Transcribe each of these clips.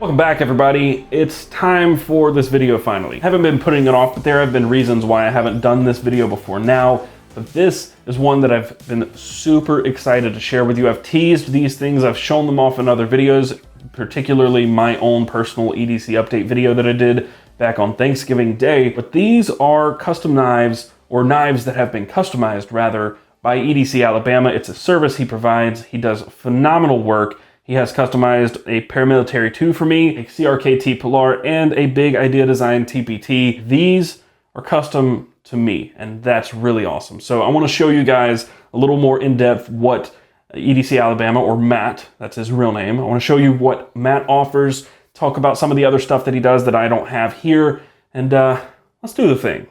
Welcome back, everybody. It's time for this video finally. I haven't been putting it off, but there have been reasons why I haven't done this video before now. But this is one that I've been super excited to share with you. I've teased these things, I've shown them off in other videos, particularly my own personal EDC update video that I did back on Thanksgiving Day. But these are custom knives, or knives that have been customized rather, by EDC Alabama. It's a service he provides. He does phenomenal work. He has customized a paramilitary 2 for me, a CRKT Polar, and a Big Idea Design TPT. These are custom to me, and that's really awesome. So I want to show you guys a little more in depth what EDC Alabama, or Matt, that's his real name. I want to show you what Matt offers, talk about some of the other stuff that he does that I don't have here, and let's do the thing.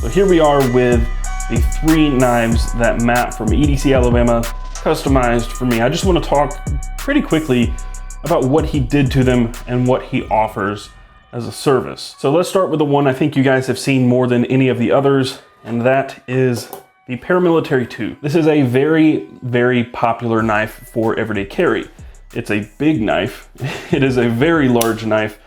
So here we are with the 3 knives that Matt from EDC Alabama customized for me. I just want to talk pretty quickly about what he did to them and what he offers as a service. So let's start with the one I think you guys have seen more than any of the others, and that is the Paramilitary 2. This is a very, very popular knife for everyday carry. It's a big knife. It is a very large knife,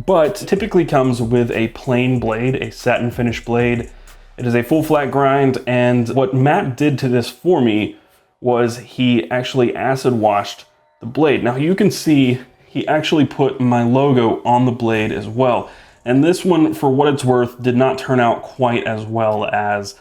but typically comes with a plain blade, a satin finish blade. It is a full flat grind, and what Matt did to this for me was he actually acid washed the blade. Now you can see he actually put my logo on the blade as well. And this one, for what it's worth, did not turn out quite as well as,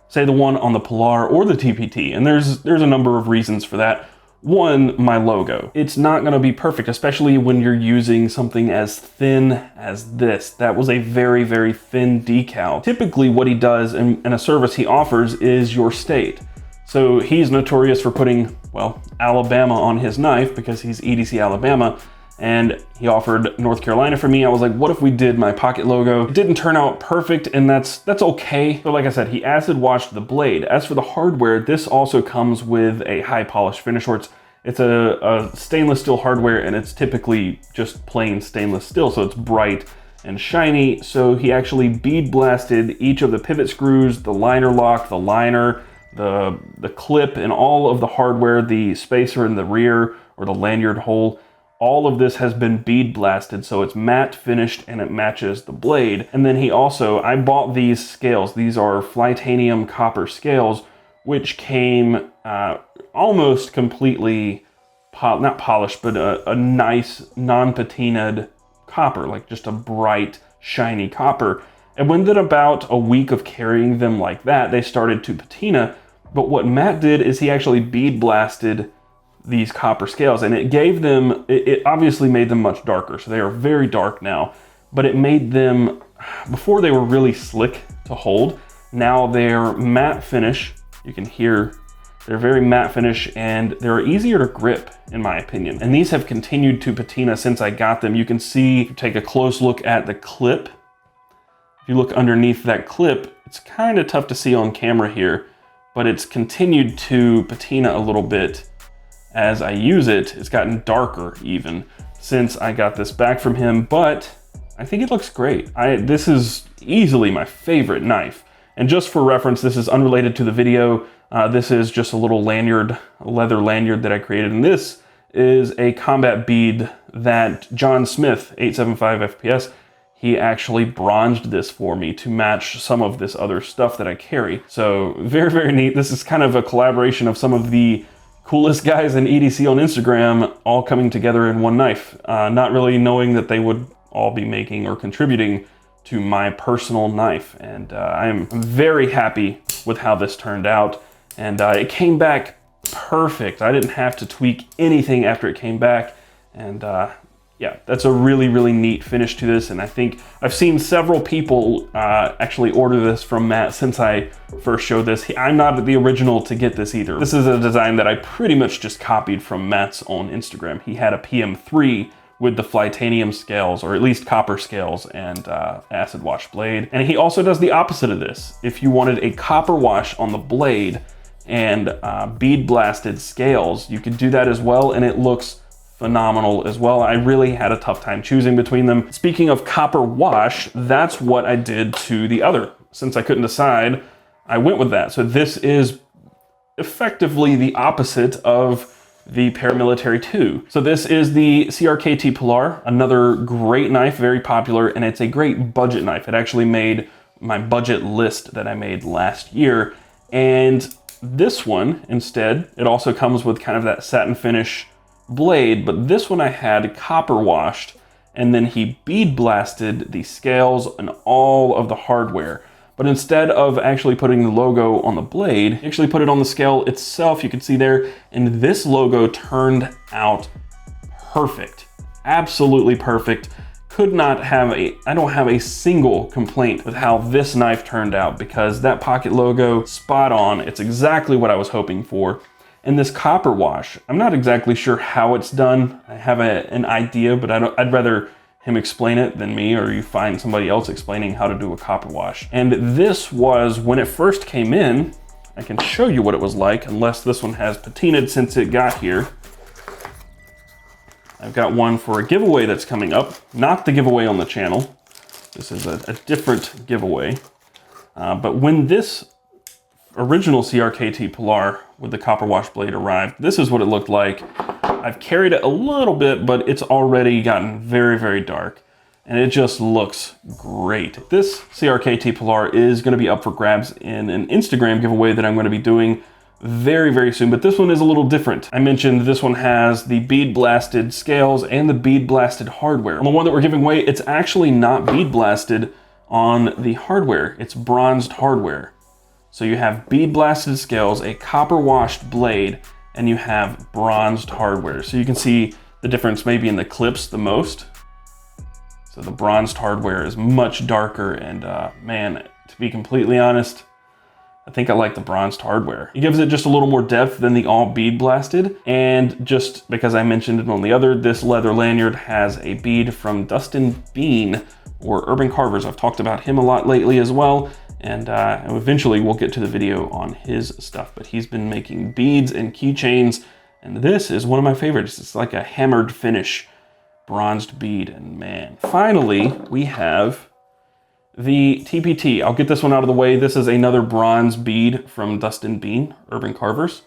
say, the one on the Polar or the TPT. And there's a number of reasons for that. One, my logo. It's not gonna be perfect, especially when you're using something as thin as this. That was a very, very thin decal. Typically what he does in a service he offers is your state. So he's notorious for putting, well, Alabama on his knife because he's EDC Alabama, and he offered North Carolina for me. I was like, what if we did my pocket logo? It didn't turn out perfect, and that's okay. But like I said, he acid washed the blade. As for the hardware, this also comes with a high polish finish, or it's a stainless steel hardware, and it's typically just plain stainless steel, so it's bright and shiny. So he actually bead blasted each of the pivot screws, the liner lock, the liner, the clip, and all of the hardware, the spacer in the rear or the lanyard hole. All of this has been bead blasted, so it's matte finished and it matches the blade. And then he also, I bought these scales. These are Flytanium copper scales, which came almost completely, not polished, but a nice non-patinaed copper, like just a bright, shiny copper. And within about a week of carrying them like that, they started to patina. But what Matt did is he actually bead blasted these copper scales, and it gave them, it obviously made them much darker. So they are very dark now, but it made them, before they were really slick to hold, now they're matte finish. You can hear they're very matte finish, and they're easier to grip, in my opinion. And these have continued to patina since I got them. You can see, take a close look at the clip. If you look underneath that clip, it's kind of tough to see on camera here, but it's continued to patina a little bit as I use it. It's gotten darker even since I got this back from him, but I think it looks great. This is easily my favorite knife. And just for reference, this is unrelated to the video. This is just a little lanyard, a leather lanyard that I created. And this is a combat bead that John Smith, 875 FPS, he actually bronzed this for me to match some of this other stuff that I carry. So very, very neat. This is kind of a collaboration of some of the coolest guys in EDC on Instagram all coming together in one knife. Not really knowing that they would all be making or contributing to my personal knife. And I'm very happy with how this turned out. And it came back perfect. I didn't have to tweak anything after it came back. And yeah, that's a really, really neat finish to this. And I think I've seen several people actually order this from Matt since I first showed this. I'm not the original to get this either. This is a design that I pretty much just copied from Matt's own Instagram. He had a PM3 with the Flytanium scales, or at least copper scales, and acid wash blade. And he also does the opposite of this. If you wanted a copper wash on the blade and bead blasted scales, you could do that as well, and it looks phenomenal as well. I really had a tough time choosing between them. Speaking of copper wash, that's what I did to the other. Since I couldn't decide, I went with that. So this is effectively the opposite of the Paramilitary 2. So this is the CRKT Pilar, another great knife, very popular, and it's a great budget knife. It actually made my budget list that I made last year. And this one, instead, it also comes with kind of that satin finish blade, but this one I had copper washed, and then he bead blasted the scales and all of the hardware. But instead of actually putting the logo on the blade, he actually put it on the scale itself, you can see there, and this logo turned out perfect. Absolutely perfect. Could not have I don't have a single complaint with how this knife turned out, because that pocket logo, spot on. It's exactly what I was hoping for. And this copper wash, I'm not exactly sure how it's done. I have an idea, but I'd rather him explain it than me, or you find somebody else explaining how to do a copper wash. And this was, when it first came in, I can show you what it was like, unless this one has patinaed since it got here. I've got one for a giveaway that's coming up, not the giveaway on the channel. This is a different giveaway. But when this original CRKT Pilar with the copper wash blade arrived, this is what it looked like. I've carried it a little bit, but it's already gotten very, very dark, and it just looks great. This CRKT Pilar is going to be up for grabs in an Instagram giveaway that I'm going to be doing very, very soon, but this one is a little different. I mentioned this one has the bead blasted scales and the bead blasted hardware. On the one that we're giving away, it's actually not bead blasted on the hardware. It's bronzed hardware. So you have bead blasted scales, a copper washed blade, and you have bronzed hardware. So you can see the difference maybe in the clips the most. So the bronzed hardware is much darker, and man, to be completely honest, I think I like the bronzed hardware. It gives it just a little more depth than the all bead blasted. And just because I mentioned it on the other, this leather lanyard has a bead from Dustin Bean, or Urban Carvers. I've talked about him a lot lately as well. And eventually we'll get to the video on his stuff, but he's been making beads and keychains, and this is one of my favorites. It's like a hammered finish bronzed bead, and man. Finally, we have the TPT. I'll get this one out of the way. This is another bronze bead from Dustin Bean, Urban Carvers.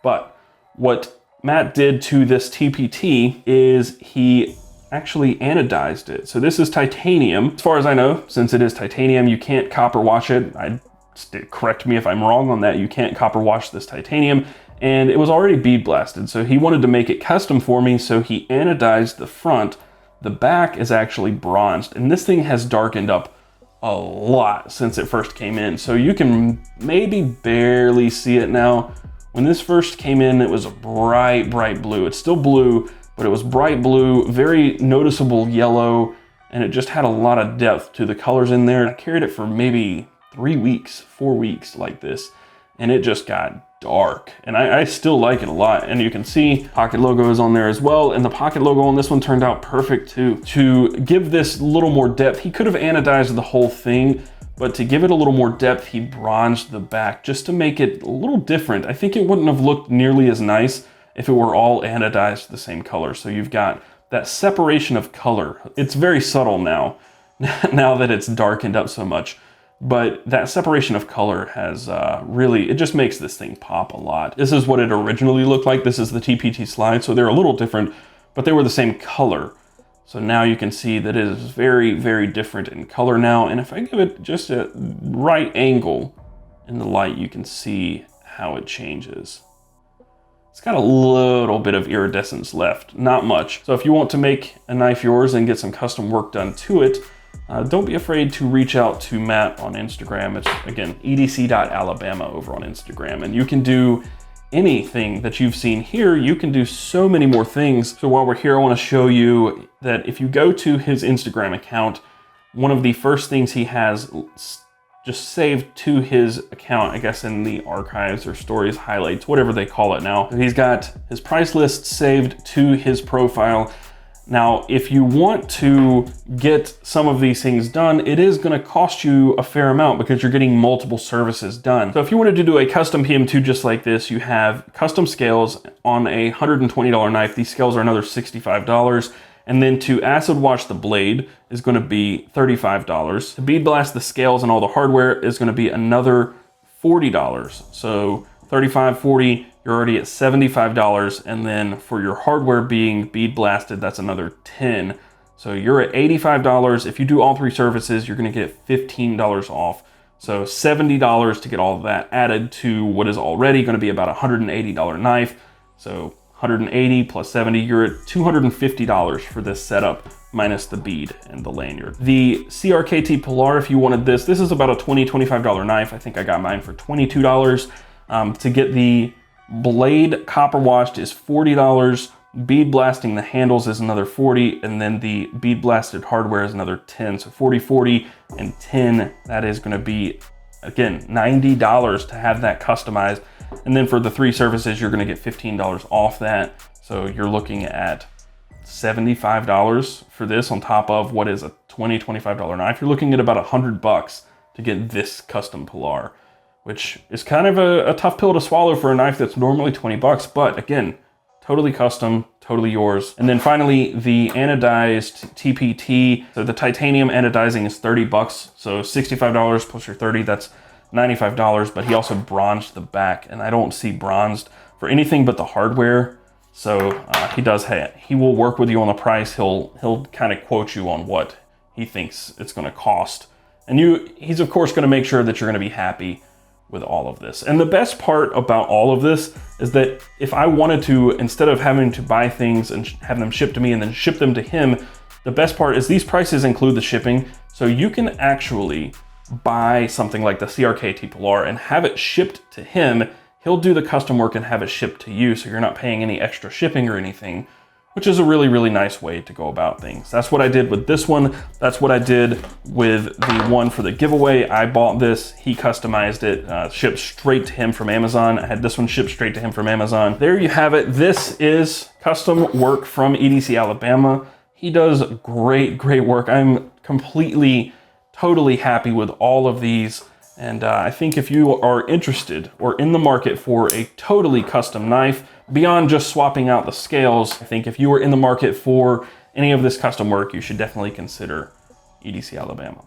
But what Matt did to this TPT is he actually anodized it. So this is titanium. As far as I know, since it is titanium, you can't copper wash it. Correct me if I'm wrong on that. You can't copper wash this titanium. And it was already bead blasted. So he wanted to make it custom for me. So he anodized the front. The back is actually bronzed. And this thing has darkened up a lot since it first came in. So you can maybe barely see it now. When this first came in, it was a bright, bright blue. It's still blue, but it was bright blue, very noticeable yellow, and it just had a lot of depth to the colors in there. I carried it for maybe 3 weeks, 4 weeks like this, and it just got dark. And I still like it a lot. And you can see pocket logo is on there as well, and the pocket logo on this one turned out perfect too. To give this a little more depth, he could have anodized the whole thing, but to give it a little more depth, he bronzed the back just to make it a little different. I think it wouldn't have looked nearly as nice if it were all anodized the same color. So you've got that separation of color. It's very subtle now, now that it's darkened up so much. But that separation of color has really, it just makes this thing pop a lot. This is what it originally looked like. This is the TPT slide, so they're a little different, but they were the same color. So now you can see that it is very, very different in color now. And if I give it just a right angle in the light, you can see how it changes. It's got a little bit of iridescence left, not much. So if you want to make a knife yours and get some custom work done to it, don't be afraid to reach out to Matt on Instagram. It's, again, edc.alabama over on Instagram. And you can do anything that you've seen here. You can do so many more things. So while we're here, I want to show you that if you go to his Instagram account, one of the first things he has just saved to his account, I guess in the archives or stories, highlights, whatever they call it now. He's got his price list saved to his profile. Now, if you want to get some of these things done, it is going to cost you a fair amount because you're getting multiple services done. So if you wanted to do a custom PM2 just like this, you have custom scales on a $120 knife. These scales are another $65. And then to acid wash the blade is going to be $35. To bead blast the scales and all the hardware is going to be another $40. So $35, $40, you're already at $75. And then for your hardware being bead blasted, that's another $10. So you're at $85. If you do all three services, you're gonna get $15 off. So $70 to get all of that added to what is already gonna be about a $180 knife. So 180 plus 70, you're at $250 for this setup, minus the bead and the lanyard. The CRKT Polar, if you wanted this is about a $20, $25 knife. I think I got mine for $22. To get the blade copper washed is $40. Bead blasting the handles is another $40, and then the bead blasted hardware is another $10. So 40, 40, and 10, that is gonna be, again, $90 to have that customized. And then for the three services, you're gonna get $15 off that. So you're looking at $75 for this on top of what is a $20, $25 knife. You're looking at about $100 to get this custom Polar, which is kind of a tough pill to swallow for a knife that's normally $20, but again, totally custom, totally yours. And then finally, the anodized TPT. So the titanium anodizing is $30, so $65 plus your 30, that's $95, but he also bronzed the back, and I don't see bronzed for anything but the hardware. So he will work with you on the price. He'll kind of quote you on what he thinks it's gonna cost. And he's of course gonna make sure that you're gonna be happy with all of this. And the best part about all of this is that if I wanted to, instead of having to buy things and have them shipped to me and then ship them to him, the best part is these prices include the shipping. So you can actually buy something like the CRKT Polar and have it shipped to him. He'll do the custom work and have it shipped to you, so you're not paying any extra shipping or anything, which is a really, really nice way to go about things. That's what I did with this one. That's what I did with the one for the giveaway. I bought this, he customized it, shipped straight to him from Amazon. I had this one shipped straight to him from Amazon. There you have it. This is custom work from EDC Alabama. He does great, great work. I'm totally happy with all of these. And I think if you are interested or in the market for a totally custom knife, beyond just swapping out the scales, I think if you are in the market for any of this custom work, you should definitely consider EDC Alabama.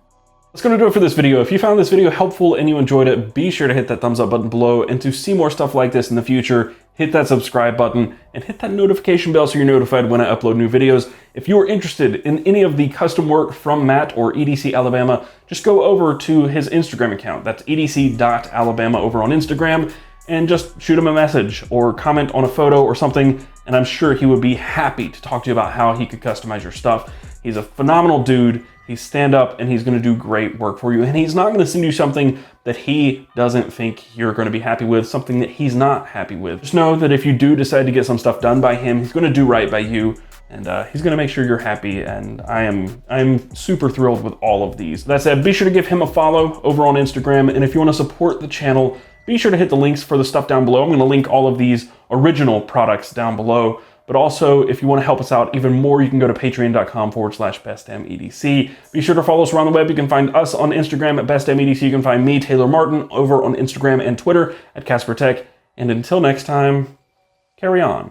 That's gonna do it for this video. If you found this video helpful and you enjoyed it, be sure to hit that thumbs up button below. And to see more stuff like this in the future, hit that subscribe button and hit that notification bell so you're notified when I upload new videos. If you are interested in any of the custom work from Matt or EDC Alabama, just go over to his Instagram account. That's edc.alabama over on Instagram, and just shoot him a message or comment on a photo or something, and I'm sure he would be happy to talk to you about how he could customize your stuff. He's a phenomenal dude. He's stand up and he's gonna do great work for you. And he's not gonna send you something that he doesn't think you're gonna be happy with, something that he's not happy with. Just know that if you do decide to get some stuff done by him, he's gonna do right by you, and he's gonna make sure you're happy. And I'm super thrilled with all of these. That said, be sure to give him a follow over on Instagram. And if you wanna support the channel, be sure to hit the links for the stuff down below. I'm gonna link all of these original products down below. But also, if you want to help us out even more, you can go to patreon.com/BestDamnEDC. Be sure to follow us around the web. You can find us on Instagram at BestDamnEDC. You can find me, Taylor Martin, over on Instagram and Twitter at Casper Tech. And until next time, carry on.